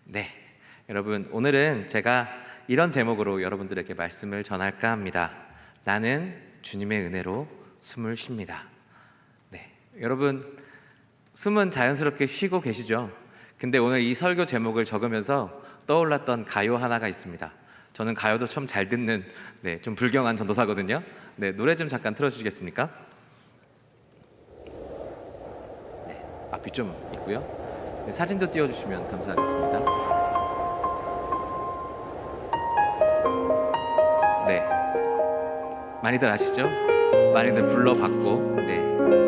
네, 여러분 오늘은 제가 이런 제목으로 여러분들에게 말씀을 전할까 합니다. 나는 주님의 은혜로 숨을 쉽니다. 네, 여러분 숨은 자연스럽게 쉬고 계시죠? 근데 오늘 이 설교 제목을 적으면서 떠올랐던 가요 하나가 있습니다. 저는 가요도 참 잘 듣는 좀 불경한 전도사거든요. 노래 좀 잠깐 틀어주시겠습니까? 앞이 좀 있고요. 사진도 띄워주시면 감사하겠습니다. 네, 많이들 아시죠? 많이들 불러봤고,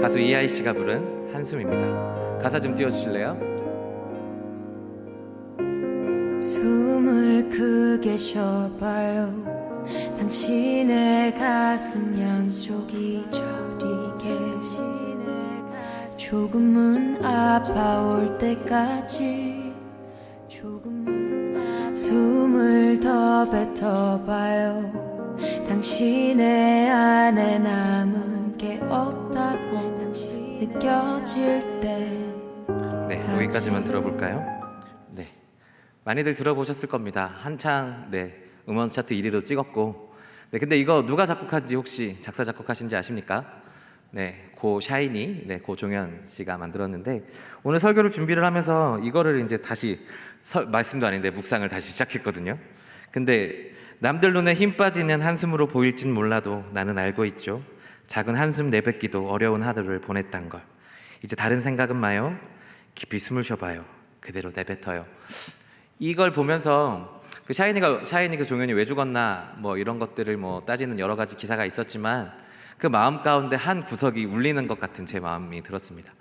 가수 이하이 씨가 부른 한숨입니다. 가사 좀 띄워주실래요? 숨을 크게 쉬어봐요. 당신의 가슴 양쪽이 저리게 조금은 아파올 때까지 숨을 더 뱉어봐요. 당신의 안에 남은 게 없다고 느껴질 때 여기까지만 들어볼까요? 많이들 들어보셨을 겁니다. 한창 음원 차트 1위도 찍었고, 근데 이거 누가 작곡한지 혹시 작사 작곡하신지 아십니까? 고 샤이니, 고 종현 씨가 만들었는데, 오늘 설교를 준비를 하면서 이거를 이제 다시 말씀도 아닌데 묵상을 다시 시작했거든요. 근데 남들 눈에 힘 빠지는 한숨으로 보일진 몰라도 나는 알고 있죠. 작은 한숨 내뱉기도 어려운 하루를 보냈단 걸. 이제 다른 생각은 마요. 깊이 숨을 쉬어봐요. 그대로 내뱉어요. 이걸 보면서 그 샤이니 그 종현이 왜 죽었나 이런 것들을 따지는 여러 가지 기사가 있었지만, 그 마음 가운데 한 구석이 울리는 것 같은 제 마음이 들었습니다.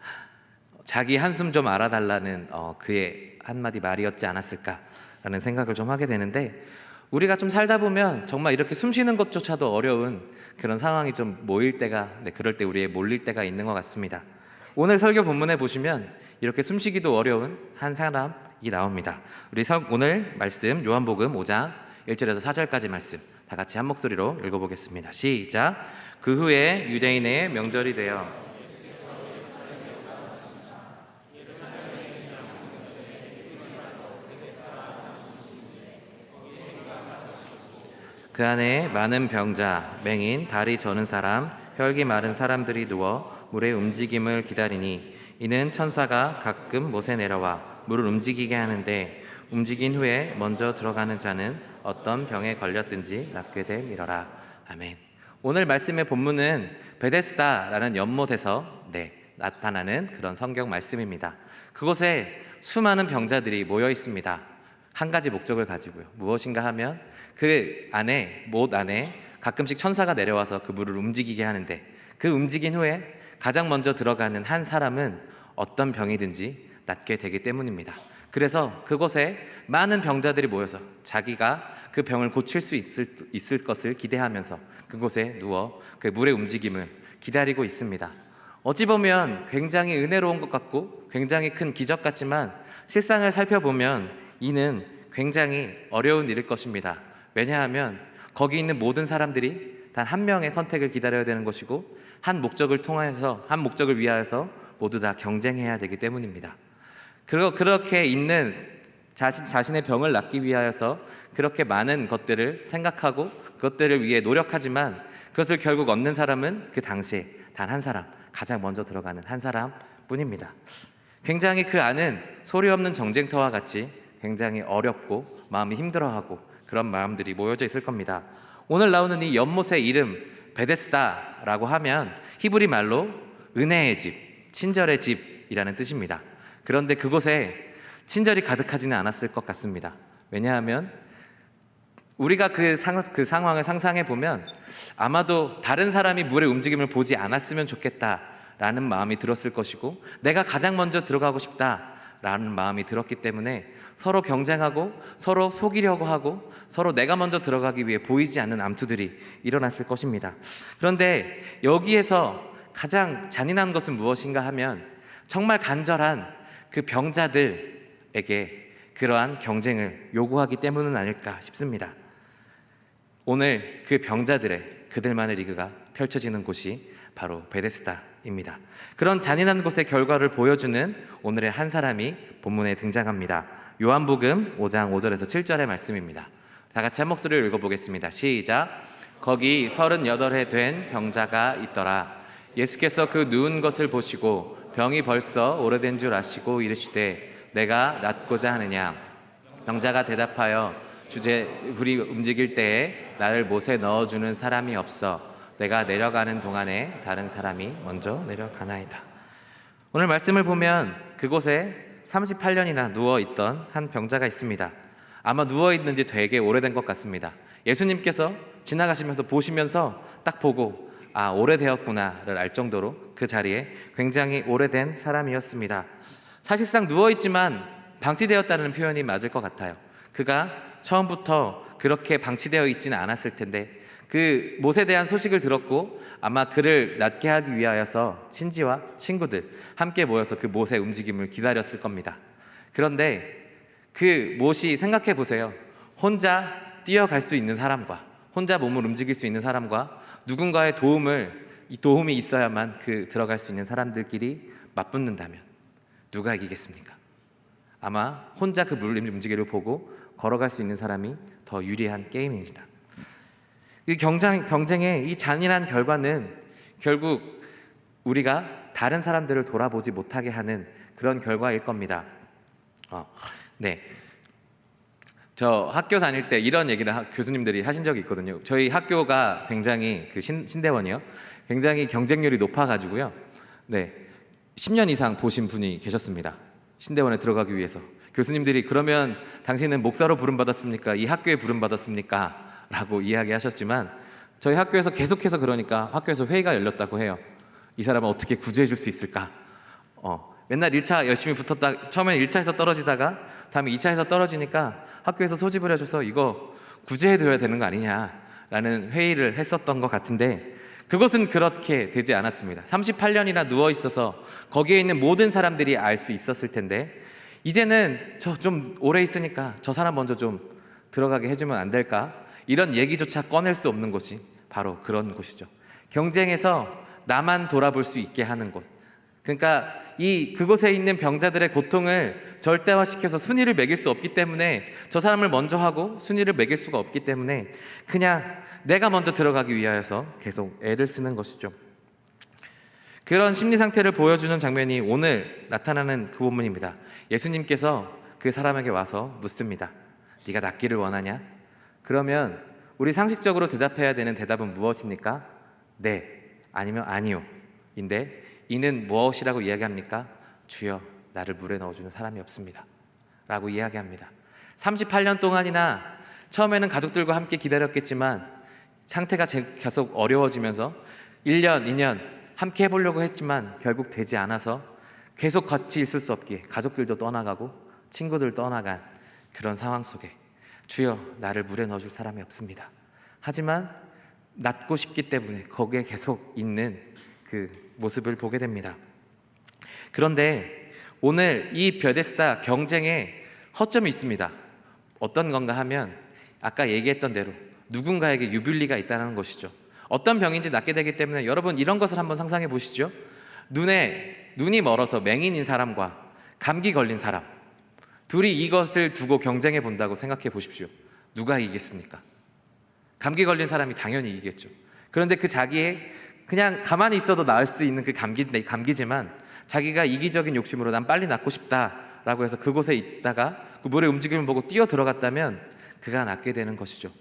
자기 한숨 좀 알아달라는 그의 한마디 말이었지 않았을까라는 생각을 좀 하게 되는데, 우리가 좀 살다 보면 정말 이렇게 숨 쉬는 것조차도 어려운 그런 상황이 좀 모일 때가, 그럴 때 우리에 몰릴 때가 있는 것 같습니다. 오늘 설교 본문에 보시면 이렇게 숨쉬기도 어려운 한 사람이 나옵니다. 우리 오늘 말씀 요한복음 5장 1절에서 4절까지 말씀 다 같이 한 목소리로 읽어보겠습니다. 시작. 그 후에 유대인의 명절이 되어 그 안에 많은 병자, 맹인, 다리 저는 사람, 혈기 마른 사람들이 누워 물의 움직임을 기다리니, 이는 천사가 가끔 못에 내려와 물을 움직이게 하는데, 움직인 후에 먼저 들어가는 자는 어떤 병에 걸렸든지 낫게 됨이러라. 아멘. 오늘 말씀의 본문은 베데스다라는 연못에서 나타나는 그런 성경 말씀입니다. 그곳에 수많은 병자들이 모여 있습니다. 한 가지 목적을 가지고요. 무엇인가 하면 그 안에, 못 안에 가끔씩 천사가 내려와서 그 물을 움직이게 하는데, 그 움직인 후에 가장 먼저 들어가는 한 사람은 어떤 병이든지 낫게 되기 때문입니다. 그래서 그곳에 많은 병자들이 모여서 자기가 그 병을 고칠 수 있을 것을 기대하면서 그곳에 누워 그 물의 움직임을 기다리고 있습니다. 어찌 보면 굉장히 은혜로운 것 같고 굉장히 큰 기적 같지만, 실상을 살펴보면 이는 굉장히 어려운 일일 것입니다. 왜냐하면 거기 있는 모든 사람들이 단 한 명의 선택을 기다려야 되는 것이고, 한 목적을 위하여서 모두 다 경쟁해야 되기 때문입니다. 그렇게 있는 자신의 병을 낫기 위하여서 그렇게 많은 것들을 생각하고 그것들을 위해 노력하지만, 그것을 결국 얻는 사람은 그 당시에 단 한 사람, 가장 먼저 들어가는 한 사람뿐입니다. 굉장히 그 안은 소리 없는 전쟁터와 같이 굉장히 어렵고 마음이 힘들어하고 그런 마음들이 모여져 있을 겁니다. 오늘 나오는 이 연못의 이름 베데스다라고 하면 히브리 말로 은혜의 집, 친절의 집이라는 뜻입니다. 그런데 그곳에 친절이 가득하지는 않았을 것 같습니다. 왜냐하면 우리가 그 상황을 상상해 보면 아마도 다른 사람이 물의 움직임을 보지 않았으면 좋겠다라는 마음이 들었을 것이고, 내가 가장 먼저 들어가고 싶다라는 마음이 들었기 때문에 서로 경쟁하고 서로 속이려고 하고 서로 내가 먼저 들어가기 위해 보이지 않는 암투들이 일어났을 것입니다. 그런데 여기에서 가장 잔인한 것은 무엇인가 하면, 정말 간절한 그 병자들에게 그러한 경쟁을 요구하기 때문은 아닐까 싶습니다. 오늘 그 그들만의 리그가 펼쳐지는 곳이 바로 베데스다입니다. 그런 잔인한 곳의 결과를 보여주는 오늘의 한 사람이 본문에 등장합니다. 요한복음 5장 5절에서 7절의 말씀입니다. 다 같이 한 목소리를 읽어보겠습니다. 시작. 거기 38해 된 병자가 있더라. 예수께서 그 누운 것을 보시고 병이 벌써 오래된 줄 아시고 이르시되 내가 낫고자 하느냐. 병자가 대답하여 주제 불이 움직일 때에 나를 못에 넣어주는 사람이 없어 내가 내려가는 동안에 다른 사람이 먼저 내려가나이다. 오늘 말씀을 보면 그곳에 38년이나 누워있던 한 병자가 있습니다. 아마 누워있는지 되게 오래된 것 같습니다. 예수님께서 지나가시면서 보시면서 딱 보고 아, 오래되었구나를 알 정도로 그 자리에 굉장히 오래된 사람이었습니다. 사실상 누워있지만 방치되었다는 표현이 맞을 것 같아요. 그가 처음부터 그렇게 방치되어 있지는 않았을 텐데 그 못에 대한 소식을 들었고 아마 그를 낫게 하기 위하여서 친지와 친구들 함께 모여서 그 못의 움직임을 기다렸을 겁니다. 그런데 그 못이 생각해 보세요. 혼자 뛰어갈 수 있는 사람과 혼자 몸을 움직일 수 있는 사람과 누군가의 도움이 있어야만 그 들어갈 수 있는 사람들끼리 맞붙는다면 누가 이기겠습니까? 아마 혼자 그 물 움직이를 보고 걸어갈 수 있는 사람이 더 유리한 게임입니다. 이 경쟁의 이 잔인한 결과는 결국 우리가 다른 사람들을 돌아보지 못하게 하는 그런 결과일 겁니다. 네. 저 학교 다닐 때 이런 얘기를 교수님들이 하신 적이 있거든요. 저희 학교가 굉장히 신대원이요. 굉장히 경쟁률이 높아가지고요. 네. 10년 이상 보신 분이 계셨습니다. 신대원에 들어가기 위해서. 교수님들이 그러면 당신은 목사로 부름받았습니까? 이 학교에 부름받았습니까? 라고 이야기하셨지만 저희 학교에서 계속해서 그러니까 학교에서 회의가 열렸다고 해요. 이 사람은 어떻게 구제해 줄 수 있을까? 맨날 1차 열심히 붙었다 처음엔 1차에서 떨어지다가 다음에 2차에서 떨어지니까 학교에서 소집을 해줘서 이거 구제해 드려야 되는 거 아니냐라는 회의를 했었던 것 같은데 그것은 그렇게 되지 않았습니다. 38년이나 누워 있어서 거기에 있는 모든 사람들이 알 수 있었을 텐데 이제는 저 좀 오래 있으니까 저 사람 먼저 좀 들어가게 해주면 안 될까? 이런 얘기조차 꺼낼 수 없는 곳이 바로 그런 곳이죠. 경쟁에서 나만 돌아볼 수 있게 하는 곳. 그러니까 그곳에 있는 병자들의 고통을 절대화시켜서 순위를 매길 수 없기 때문에 저 사람을 먼저 하고 순위를 매길 수가 없기 때문에 그냥 내가 먼저 들어가기 위하여서 계속 애를 쓰는 것이죠. 그런 심리 상태를 보여주는 장면이 오늘 나타나는 그 본문입니다. 예수님께서 그 사람에게 와서 묻습니다. 네가 낫기를 원하냐? 그러면 우리 상식적으로 대답해야 되는 대답은 무엇입니까? 네, 아니면 아니요 인데 이는 무엇이라고 이야기합니까? 주여 나를 물에 넣어주는 사람이 없습니다 라고 이야기합니다. 38년 동안이나 처음에는 가족들과 함께 기다렸겠지만 상태가 계속 어려워지면서 1년, 2년 함께 해보려고 했지만 결국 되지 않아서 계속 같이 있을 수 없기에 가족들도 떠나가고 친구들 떠나간 그런 상황 속에 주여 나를 물에 넣어줄 사람이 없습니다. 하지만 낫고 싶기 때문에 거기에 계속 있는 그 모습을 보게 됩니다. 그런데 오늘 이 베데스다 경쟁에 허점이 있습니다. 어떤 건가 하면 아까 얘기했던 대로 누군가에게 유불리가 있다는 것이죠. 어떤 병인지 낫게 되기 때문에 여러분 이런 것을 한번 상상해 보시죠. 눈이 멀어서 맹인인 사람과 감기 걸린 사람 둘이 이것을 두고 경쟁해 본다고 생각해 보십시오. 누가 이기겠습니까? 감기 걸린 사람이 당연히 이기겠죠. 그런데 그 자기의 그냥 가만히 있어도 나을 수 있는 그 감기지만 자기가 이기적인 욕심으로 난 빨리 낫고 싶다라고 해서 그곳에 있다가 그 물의 움직임을 보고 뛰어 들어갔다면 그가 낫게 되는 것이죠.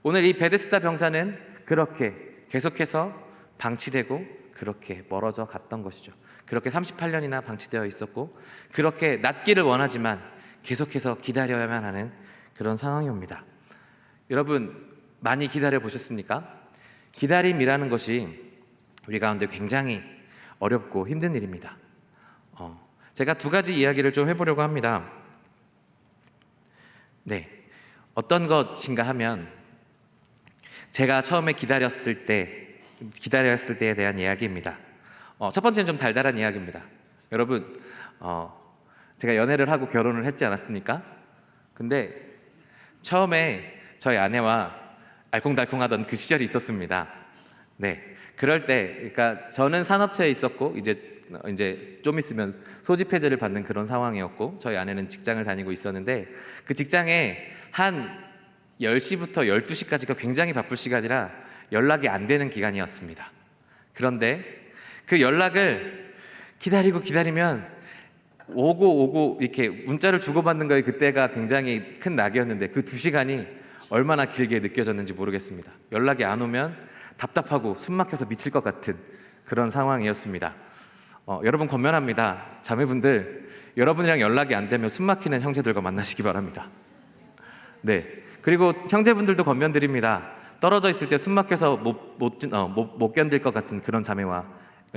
오늘 이 베데스다 병사는 그렇게 계속해서 방치되고 그렇게 멀어져 갔던 것이죠. 그렇게 38년이나 방치되어 있었고 그렇게 낫기를 원하지만 계속해서 기다려야만 하는 그런 상황이 옵니다. 여러분 많이 기다려 보셨습니까? 기다림이라는 것이 우리 가운데 굉장히 어렵고 힘든 일입니다. 제가 두 가지 이야기를 좀 해보려고 합니다. 네, 어떤 것인가 하면 제가 처음에 기다렸을 때에 대한 이야기입니다. 첫 번째는 좀 달달한 이야기입니다. 여러분 제가 연애를 하고 결혼을 했지 않았습니까? 근데 처음에 저희 아내와 알콩달콩하던 그 시절이 있었습니다. 네, 그럴 때, 그러니까 저는 산업체에 있었고 이제 이제 좀 있으면 소집 해제를 받는 그런 상황이었고, 저희 아내는 직장을 다니고 있었는데 그 직장에 한 10시부터 12시까지가 굉장히 바쁠 시간이라 연락이 안 되는 기간이었습니다. 그런데 그 연락을 기다리면 오고 이렇게 문자를 주고받는 거에 그때가 굉장히 큰 낙이었는데 그 2시간이 얼마나 길게 느껴졌는지 모르겠습니다. 연락이 안 오면 답답하고 숨 막혀서 미칠 것 같은 그런 상황이었습니다. 여러분 권면합니다. 자매분들, 여러분이랑 연락이 안 되면 숨 막히는 형제들과 만나시기 바랍니다. 네. 그리고 형제분들도 권면드립니다. 떨어져 있을 때 숨 막혀서 못 견딜 것 같은 그런 자매와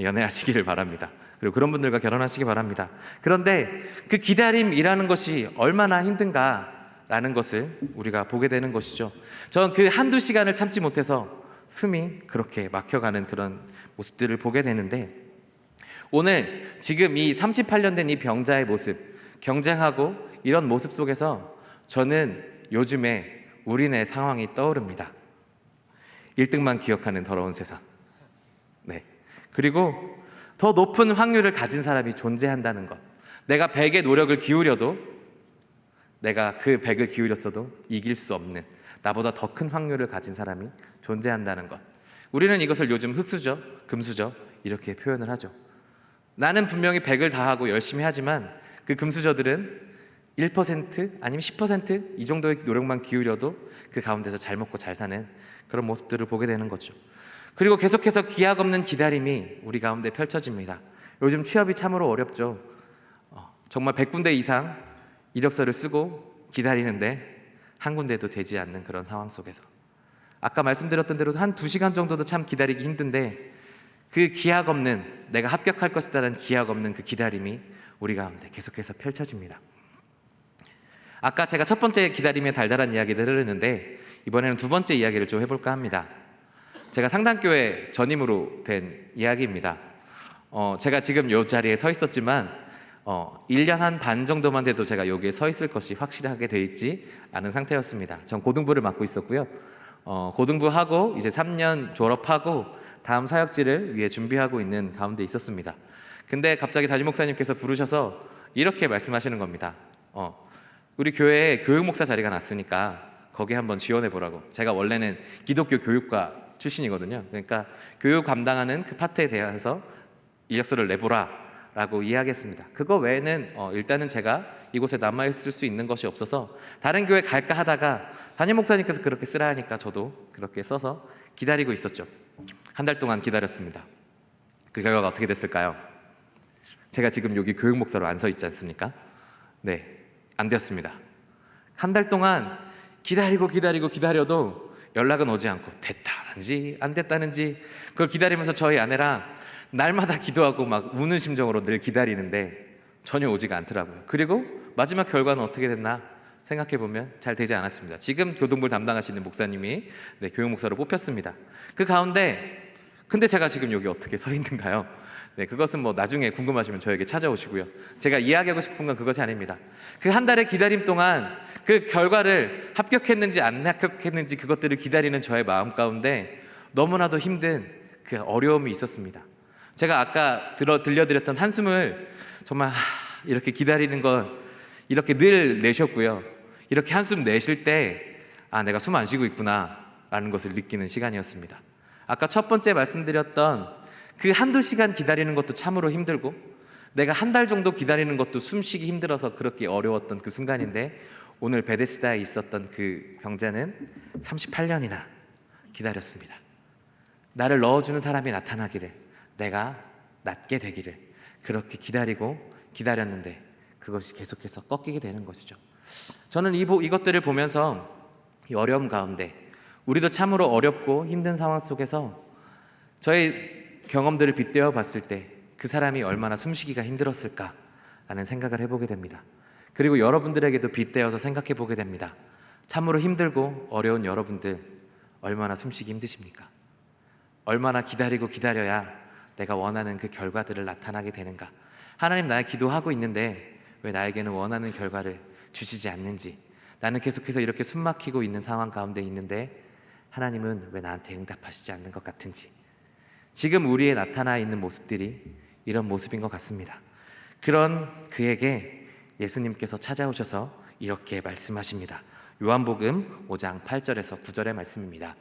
연애하시기를 바랍니다. 그리고 그런 분들과 결혼하시기 바랍니다. 그런데 그 기다림이라는 것이 얼마나 힘든가라는 것을 우리가 보게 되는 것이죠. 저는 그 한두 시간을 참지 못해서 숨이 그렇게 막혀가는 그런 모습들을 보게 되는데, 오늘 지금 이 38년 된 이 병자의 모습, 경쟁하고 이런 모습 속에서 저는 요즘에 우리네 상황이 떠오릅니다. 1등만 기억하는 더러운 세상. 네. 그리고 더 높은 확률을 가진 사람이 존재한다는 것. 내가 100의 노력을 기울여도, 내가 그 100을 기울였어도 이길 수 없는, 나보다 더 큰 확률을 가진 사람이 존재한다는 것. 우리는 이것을 요즘 흑수저, 금수저 이렇게 표현을 하죠. 나는 분명히 100을 다하고 열심히 하지만 그 금수저들은 1% 아니면 10% 이 정도의 노력만 기울여도 그 가운데서 잘 먹고 잘 사는 그런 모습들을 보게 되는 거죠. 그리고 계속해서 기약 없는 기다림이 우리 가운데 펼쳐집니다. 요즘 취업이 참으로 어렵죠. 정말 100군데 이상 이력서를 쓰고 기다리는데 한 군데도 되지 않는 그런 상황 속에서, 아까 말씀드렸던 대로 한 2시간 정도도 참 기다리기 힘든데 그 기약 없는, 내가 합격할 것이라는 기약 없는 그 기다림이 우리 가운데 계속해서 펼쳐집니다. 아까 제가 첫 번째 기다림의 달달한 이야기를 했는데 이번에는 두 번째 이야기를 좀 해볼까 합니다. 제가 상당교회 전임으로 된 이야기입니다. 제가 지금 이 자리에 서 있었지만 1년 한 반 정도만 돼도 제가 여기에 서 있을 것이 확실하게 돼 있지 않은 상태였습니다. 전 고등부를 맡고 있었고요. 고등부하고 이제 3년 졸업하고 다음 사역지를 위해 준비하고 있는 가운데 있었습니다. 근데 갑자기 담임 목사님께서 부르셔서 이렇게 말씀하시는 겁니다. 우리 교회에 교육 목사 자리가 났으니까 거기 한번 지원해 보라고. 제가 원래는 기독교 교육과 출신이거든요. 그러니까 교육 감당하는 그 파트에 대해서 이력서를 내보라 라고 이야기했습니다. 그거 외에는 일단은 제가 이곳에 남아있을 수 있는 것이 없어서 다른 교회 갈까 하다가 담임 목사님께서 그렇게 쓰라 하니까 저도 그렇게 써서 기다리고 있었죠. 한 달 동안 기다렸습니다. 그 결과가 어떻게 됐을까요? 제가 지금 여기 교육 목사로 안 서 있지 않습니까? 네, 안 되었습니다. 한 달 동안 기다려도 연락은 오지 않고 됐다는지 안 됐다는지 그걸 기다리면서 저희 아내랑 날마다 기도하고 막 우는 심정으로 늘 기다리는데 전혀 오지가 않더라고요. 그리고 마지막 결과는 어떻게 됐나 생각해보면 잘 되지 않았습니다. 지금 교동부를 담당하시는 목사님이 교육 목사로 뽑혔습니다. 그 가운데 근데 제가 지금 여기 어떻게 서 있는가요? 그것은 뭐 나중에 궁금하시면 저에게 찾아오시고요. 제가 이야기하고 싶은 건 그것이 아닙니다. 그 한 달의 기다림 동안 그 결과를 합격했는지 안 합격했는지 그것들을 기다리는 저의 마음 가운데 너무나도 힘든 그 어려움이 있었습니다. 제가 아까 들려드렸던 한숨을 정말 이렇게 기다리는 걸 이렇게 늘 내셨고요. 이렇게 한숨 내쉴 때 내가 숨 안 쉬고 있구나 라는 것을 느끼는 시간이었습니다. 아까 첫 번째 말씀드렸던 그 한두 시간 기다리는 것도 참으로 힘들고 내가 한 달 정도 기다리는 것도 숨쉬기 힘들어서 그렇게 어려웠던 그 순간인데, 오늘 베데스다에 있었던 그 병자는 38년이나 기다렸습니다. 나를 넣어주는 사람이 나타나기를, 내가 낫게 되기를 그렇게 기다렸는데 그것이 계속해서 꺾이게 되는 것이죠. 저는 이것들을 보면서 이 어려움 가운데 우리도 참으로 어렵고 힘든 상황 속에서 저의 경험들을 빗대어 봤을 때 그 사람이 얼마나 숨쉬기가 힘들었을까라는 생각을 해보게 됩니다. 그리고 여러분들에게도 빗대어서 생각해 보게 됩니다. 참으로 힘들고 어려운 여러분들 얼마나 숨쉬기 힘드십니까? 얼마나 기다려야 내가 원하는 그 결과들을 나타나게 되는가? 하나님, 나의 기도하고 있는데 왜 나에게는 원하는 결과를 주시지 않는지, 나는 계속해서 이렇게 숨막히고 있는 상황 가운데 있는데 하나님은 왜 나한테 응답하시지 않는 것 같은지, 지금 우리의 나타나 있는 모습들이 이런 모습인 것 같습니다. 그런 그에게 예수님께서 찾아오셔서 이렇게 말씀하십니다. 요한복음 5장 8절에서 9절의 말씀입니다.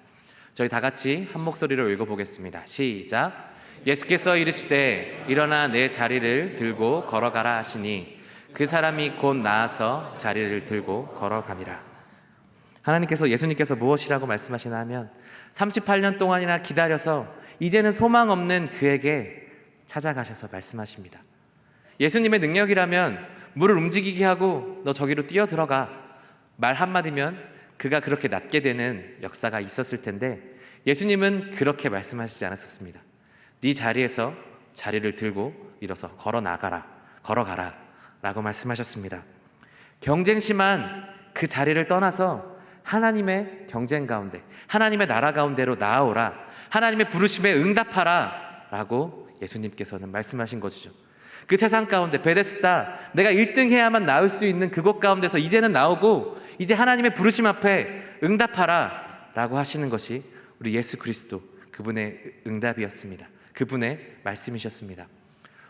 저희 다 같이 한 목소리로 읽어보겠습니다. 시작. 예수께서 이르시되 일어나 내 자리를 들고 걸어가라 하시니 그 사람이 곧 나아서 자리를 들고 걸어갑니다. 하나님께서 예수님께서 무엇이라고 말씀하시나 하면 38년 동안이나 기다려서 이제는 소망 없는 그에게 찾아가셔서 말씀하십니다. 예수님의 능력이라면 물을 움직이게 하고 너 저기로 뛰어 들어가 말 한마디면 그가 그렇게 낫게 되는 역사가 있었을 텐데 예수님은 그렇게 말씀하시지 않았었습니다. 네 자리에서 자리를 들고 일어서 걸어가라 라고 말씀하셨습니다. 경쟁심한 그 자리를 떠나서 하나님의 경쟁 가운데, 하나님의 나라 가운데로 나아오라, 하나님의 부르심에 응답하라 라고 예수님께서는 말씀하신 것이죠. 그 세상 가운데 베데스다, 내가 1등 해야만 나올 수 있는 그곳 가운데서 이제는 나오고 이제 하나님의 부르심 앞에 응답하라 라고 하시는 것이 우리 예수 그리스도, 그분의 응답이었습니다. 그분의 말씀이셨습니다.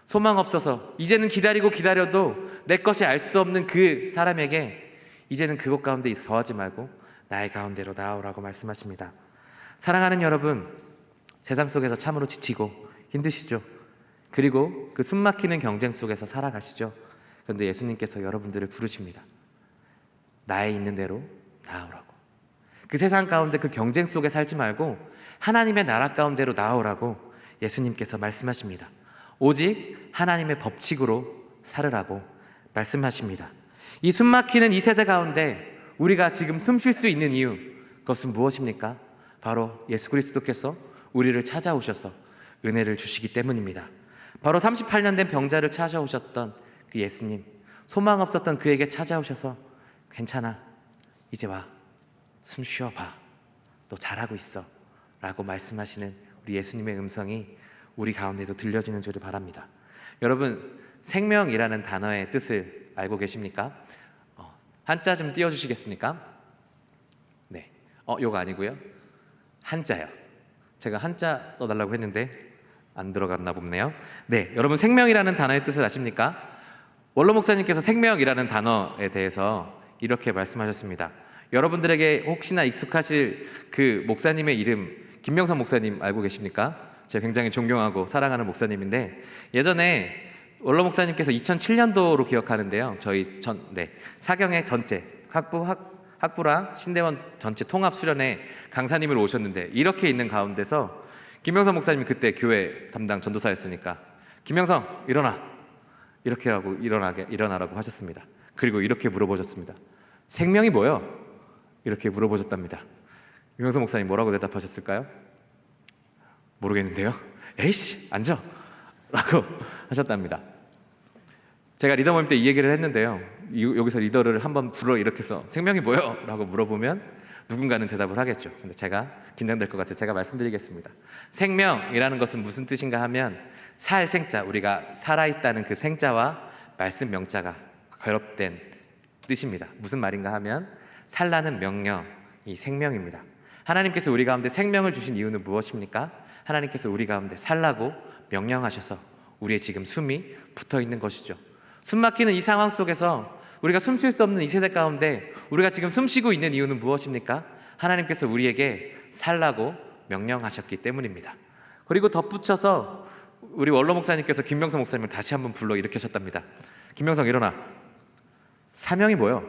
소망 없어서 이제는 기다려도 내 것이 알 수 없는 그 사람에게 이제는 그곳 가운데 거하지 말고 나의 가운데로 나아오라고 말씀하십니다. 사랑하는 여러분, 세상 속에서 참으로 지치고 힘드시죠? 그리고 그 숨막히는 경쟁 속에서 살아가시죠? 그런데 예수님께서 여러분들을 부르십니다. 나의 있는 대로 나아오라고. 그 세상 가운데 그 경쟁 속에 살지 말고 하나님의 나라 가운데로 나아오라고 예수님께서 말씀하십니다. 오직 하나님의 법칙으로 살으라고 말씀하십니다. 이 숨막히는 이 세대 가운데 우리가 지금 숨 쉴 수 있는 이유, 그것은 무엇입니까? 바로 예수 그리스도께서 우리를 찾아오셔서 은혜를 주시기 때문입니다. 바로 38년 된 병자를 찾아오셨던 그 예수님, 소망 없었던 그에게 찾아오셔서 괜찮아, 이제 와, 숨 쉬어봐, 너 잘하고 있어 라고 말씀하시는 우리 예수님의 음성이 우리 가운데도 들려지는 줄을 바랍니다. 여러분, 생명이라는 단어의 뜻을 알고 계십니까? 한자 좀 띄워주시겠습니까? 네, 요거 아니고요, 한자요. 제가 한자 떠달라고 했는데 안 들어갔나 보네요. 네, 여러분, 생명이라는 단어의 뜻을 아십니까? 원로 목사님께서 생명이라는 단어에 대해서 이렇게 말씀하셨습니다. 여러분들에게 혹시나 익숙하실 그 목사님의 이름, 김명선 목사님 알고 계십니까? 제가 굉장히 존경하고 사랑하는 목사님인데, 예전에 원로 목사님께서 2007년도로 기억하는데요, 저희 사경의 전체 학부랑 신대원 전체 통합 수련회 강사님으로 오셨는데, 이렇게 있는 가운데서 김명선 목사님이 그때 교회 담당 전도사였으니까 김명선 일어나, 이렇게 하고 일어나라고 하셨습니다. 그리고 이렇게 물어보셨습니다. 생명이 뭐요? 이렇게 물어보셨답니다. 김명선 목사님 뭐라고 대답하셨을까요? 모르겠는데요. 에이씨, 앉아 라고 하셨답니다. 제가 리더 모임 때 이 얘기를 했는데요, 여기서 리더를 한번 불러 일으켜서 생명이 뭐요? 라고 물어보면 누군가는 대답을 하겠죠. 근데 제가 긴장될 것 같아요. 제가 말씀드리겠습니다. 생명이라는 것은 무슨 뜻인가 하면 살 생자, 우리가 살아있다는 그 생자와 말씀 명자가 결합된 뜻입니다. 무슨 말인가 하면 살라는 명령이 생명입니다. 하나님께서 우리 가운데 생명을 주신 이유는 무엇입니까? 하나님께서 우리 가운데 살라고 명령하셔서 우리의 지금 숨이 붙어 있는 것이죠. 숨 막히는 이 상황 속에서 우리가 숨 쉴 수 없는 이 세대 가운데 우리가 지금 숨 쉬고 있는 이유는 무엇입니까? 하나님께서 우리에게 살라고 명령하셨기 때문입니다. 그리고 덧붙여서 우리 원로 목사님께서 김명성 목사님을 다시 한번 불러 일으키셨답니다. 김명성 일어나, 사명이 뭐요?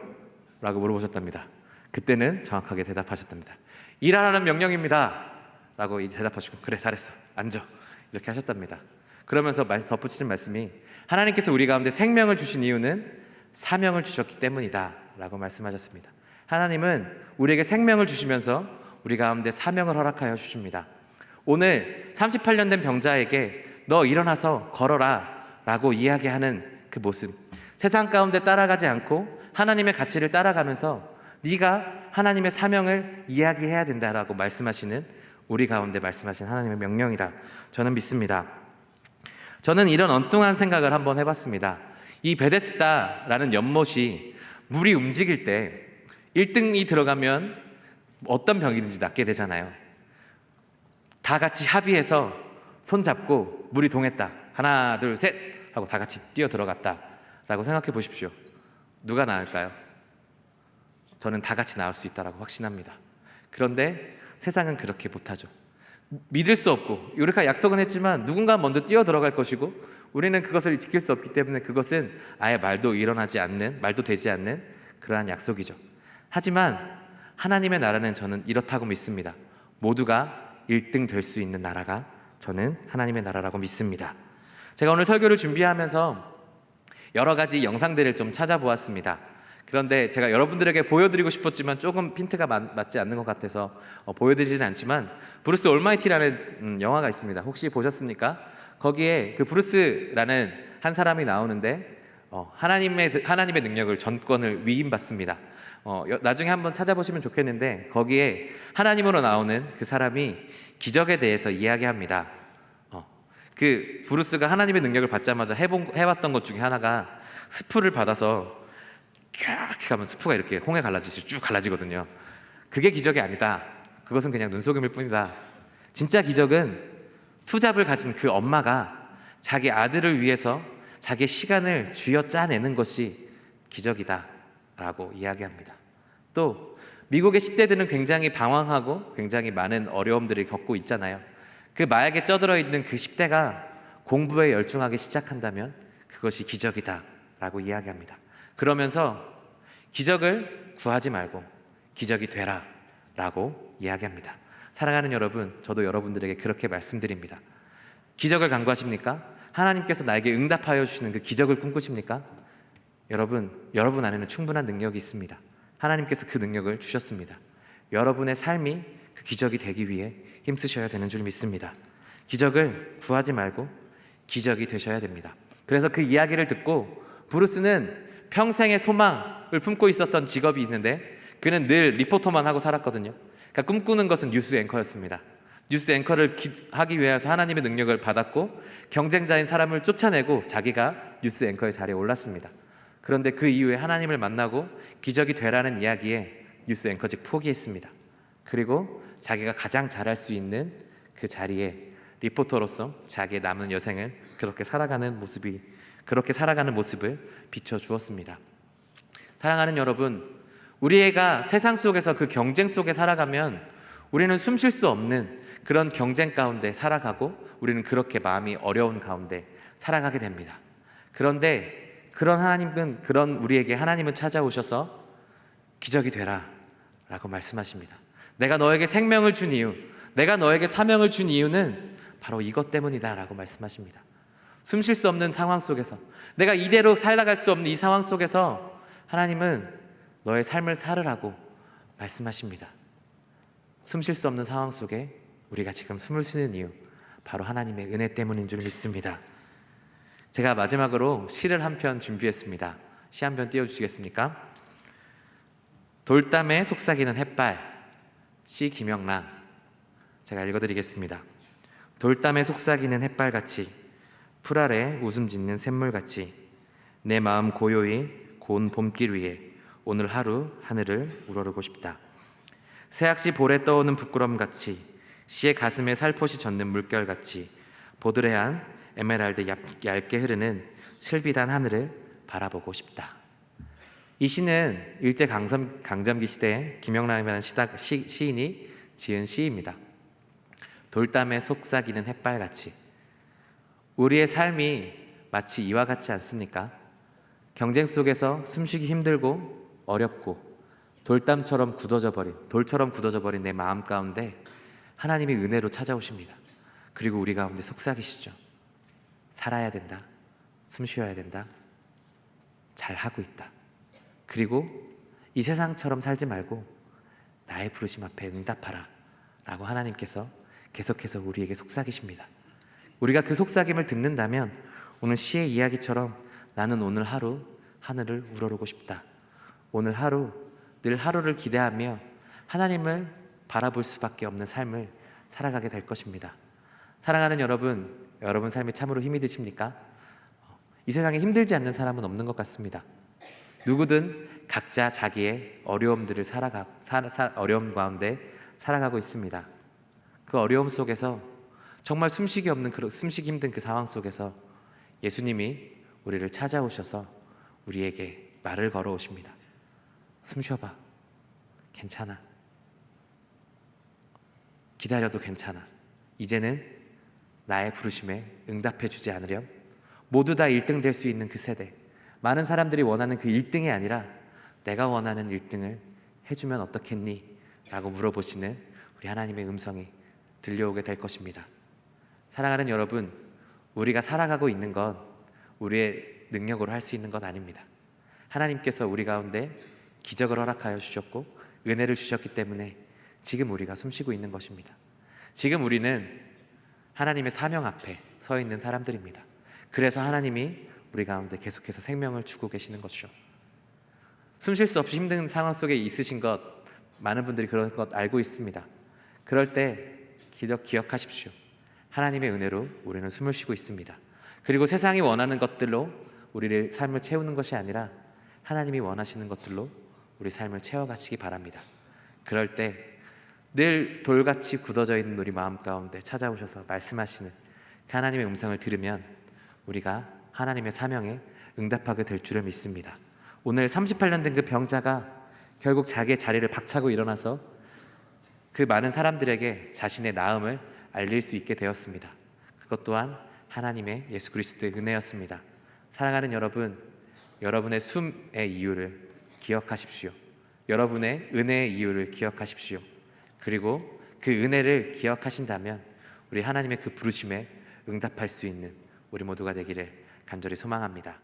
라고 물어보셨답니다. 그때는 정확하게 대답하셨답니다. 일하라는 명령입니다 라고 대답하시고, 그래 잘했어, 앉아, 이렇게 하셨답니다. 그러면서 덧붙이신 말씀이, 하나님께서 우리 가운데 생명을 주신 이유는 사명을 주셨기 때문이다 라고 말씀하셨습니다. 하나님은 우리에게 생명을 주시면서 우리 가운데 사명을 허락하여 주십니다. 오늘 38년 된 병자에게 너 일어나서 걸어라 라고 이야기하는 그 모습, 세상 가운데 따라가지 않고 하나님의 가치를 따라가면서 네가 하나님의 사명을 이야기해야 된다라고 말씀하시는 우리 가운데 말씀하신 하나님의 명령이라 저는 믿습니다. 저는 이런 엉뚱한 생각을 한번 해봤습니다. 이 베데스다라는 연못이 물이 움직일 때 1등이 들어가면 어떤 병이든지 낫게 되잖아요. 다 같이 합의해서 손잡고 물이 동했다, 하나, 둘, 셋 하고 다 같이 뛰어 들어갔다라고 생각해 보십시오. 누가 나을까요? 저는 다 같이 나올 수 있다라고 확신합니다. 그런데 세상은 그렇게 못하죠. 믿을 수 없고 요르카 약속은 했지만 누군가 먼저 뛰어 들어갈 것이고 우리는 그것을 지킬 수 없기 때문에 그것은 아예 말도 되지 않는 그러한 약속이죠. 하지만 하나님의 나라는 저는 이렇다고 믿습니다. 모두가 1등 될 수 있는 나라가 저는 하나님의 나라라고 믿습니다. 제가 오늘 설교를 준비하면서 여러 가지 영상들을 좀 찾아보았습니다. 그런데 제가 여러분들에게 보여드리고 싶었지만 조금 핀트가 맞지 않는 것 같아서 보여드리지는 않지만 브루스 올마이티라는 영화가 있습니다. 혹시 보셨습니까? 거기에 그 브루스라는 한 사람이 나오는데 하나님의 능력을 전권을 위임받습니다. 나중에 한번 찾아보시면 좋겠는데 거기에 하나님으로 나오는 그 사람이 기적에 대해서 이야기합니다. 그 브루스가 하나님의 능력을 받자마자 해왔던 것 중에 하나가 스프를 받아서 쫙 하면 스프가 이렇게 홍해 갈라지듯이 쭉 갈라지거든요. 그게 기적이 아니다. 그것은 그냥 눈속임일 뿐이다. 진짜 기적은 투잡을 가진 그 엄마가 자기 아들을 위해서 자기의 시간을 쥐어 짜내는 것이 기적이다 라고 이야기합니다. 또 미국의 10대들은 굉장히 방황하고 굉장히 많은 어려움들을 겪고 있잖아요. 그 마약에 쪄들어 있는 그 10대가 공부에 열중하기 시작한다면 그것이 기적이다 라고 이야기합니다. 그러면서 기적을 구하지 말고 기적이 되라 라고 이야기합니다. 사랑하는 여러분, 저도 여러분들에게 그렇게 말씀드립니다. 기적을 간구하십니까? 하나님께서 나에게 응답하여 주시는 그 기적을 꿈꾸십니까? 여러분 안에는 충분한 능력이 있습니다. 하나님께서 그 능력을 주셨습니다. 여러분의 삶이 그 기적이 되기 위해 힘쓰셔야 되는 줄 믿습니다. 기적을 구하지 말고 기적이 되셔야 됩니다. 그래서 그 이야기를 듣고 브루스는 평생의 소망을 품고 있었던 직업이 있는데 그는 늘 리포터만 하고 살았거든요. 그러니까 꿈꾸는 것은 뉴스 앵커였습니다. 뉴스 앵커를 하기 위해서 하나님의 능력을 받았고 경쟁자인 사람을 쫓아내고 자기가 뉴스 앵커의 자리에 올랐습니다. 그런데 그 이후에 하나님을 만나고 기적이 되라는 이야기에 뉴스 앵커직 포기했습니다. 그리고 자기가 가장 잘할 수 있는 그 자리에 리포터로서 자기의 남은 여생을 그렇게 살아가는 모습을 비춰주었습니다. 사랑하는 여러분, 우리가 세상 속에서 그 경쟁 속에 살아가면 우리는 숨 쉴 수 없는 그런 경쟁 가운데 살아가고 우리는 그렇게 마음이 어려운 가운데 살아가게 됩니다. 그런데 그런 우리에게 하나님은 찾아오셔서 기적이 되라 라고 말씀하십니다. 내가 너에게 생명을 준 이유, 내가 너에게 사명을 준 이유는 바로 이것 때문이다 라고 말씀하십니다. 숨 쉴 수 없는 상황 속에서, 내가 이대로 살아갈 수 없는 이 상황 속에서 하나님은 너의 삶을 살으라고 말씀하십니다. 숨 쉴 수 없는 상황 속에 우리가 지금 숨을 쉬는 이유, 바로 하나님의 은혜 때문인 줄 믿습니다. 제가 마지막으로 시를 한 편 준비했습니다. 시 한 편 띄워주시겠습니까? 돌담에 속삭이는 햇발, 시 김영랑. 제가 읽어드리겠습니다. 돌담에 속삭이는 햇발같이, 풀 아래 웃음 짓는 샘물같이, 내 마음 고요히 고운 봄길 위에 오늘 하루 하늘을 우러르고 싶다. 새학시 볼에 떠오는 부끄럼같이, 시의 가슴에 살포시 젖는 물결같이, 보드레한 에메랄드 얇게 흐르는 실비단 하늘을 바라보고 싶다. 이 시는 일제 강점기 시대에 김영란이라는 시인이 지은 시입니다. 돌담에 속삭이는 햇발같이. 우리의 삶이 마치 이와 같지 않습니까? 경쟁 속에서 숨쉬기 힘들고 어렵고 돌처럼 굳어져 버린 내 마음 가운데 하나님이 은혜로 찾아오십니다. 그리고 우리 가운데 속삭이시죠. 살아야 된다. 숨 쉬어야 된다. 잘하고 있다. 그리고 이 세상처럼 살지 말고 나의 부르심 앞에 응답하라 라고 하나님께서 계속해서 우리에게 속삭이십니다. 우리가 그 속삭임을 듣는다면 오늘 시의 이야기처럼 나는 오늘 하루 하늘을 우러르고 싶다. 오늘 하루 늘 하루를 기대하며 하나님을 바라볼 수밖에 없는 삶을 살아가게 될 것입니다. 사랑하는 여러분 삶이 참으로 힘이 드십니까? 이 세상에 힘들지 않는 사람은 없는 것 같습니다. 누구든 각자 자기의 어려움들을 어려움 가운데 살아가고 있습니다. 그 어려움 속에서 정말 숨쉬기 힘든 그 상황 속에서 예수님이 우리를 찾아오셔서 우리에게 말을 걸어오십니다. 숨 쉬어봐. 괜찮아. 기다려도 괜찮아. 이제는 나의 부르심에 응답해 주지 않으렴? 모두 다 1등 될 수 있는 그 세대, 많은 사람들이 원하는 그 1등이 아니라 내가 원하는 1등을 해주면 어떻겠니? 라고 물어보시는 우리 하나님의 음성이 들려오게 될 것입니다. 사랑하는 여러분, 우리가 살아가고 있는 건 우리의 능력으로 할 수 있는 것 아닙니다. 하나님께서 우리 가운데 기적을 허락하여 주셨고 은혜를 주셨기 때문에 지금 우리가 숨쉬고 있는 것입니다. 지금 우리는 하나님의 사명 앞에 서 있는 사람들입니다. 그래서 하나님이 우리 가운데 계속해서 생명을 주고 계시는 것이죠. 숨 쉴 수 없이 힘든 상황 속에 있으신 것, 많은 분들이 그런 것 알고 있습니다. 그럴 때 기억하십시오. 하나님의 은혜로 우리는 숨을 쉬고 있습니다. 그리고 세상이 원하는 것들로 우리를 삶을 채우는 것이 아니라 하나님이 원하시는 것들로 우리 삶을 채워가시기 바랍니다. 그럴 때 늘 돌같이 굳어져 있는 우리 마음 가운데 찾아오셔서 말씀하시는 그 하나님의 음성을 들으면 우리가 하나님의 사명에 응답하게 될 줄을 믿습니다. 오늘 38년 된 그 병자가 결국 자기의 자리를 박차고 일어나서 그 많은 사람들에게 자신의 나음을 알릴 수 있게 되었습니다. 그것 또한 하나님의 예수 그리스도의 은혜였습니다. 사랑하는 여러분, 여러분의 숨의 이유를 기억하십시오. 여러분의 은혜의 이유를 기억하십시오. 그리고 그 은혜를 기억하신다면 우리 하나님의 그 부르심에 응답할 수 있는 우리 모두가 되기를 간절히 소망합니다.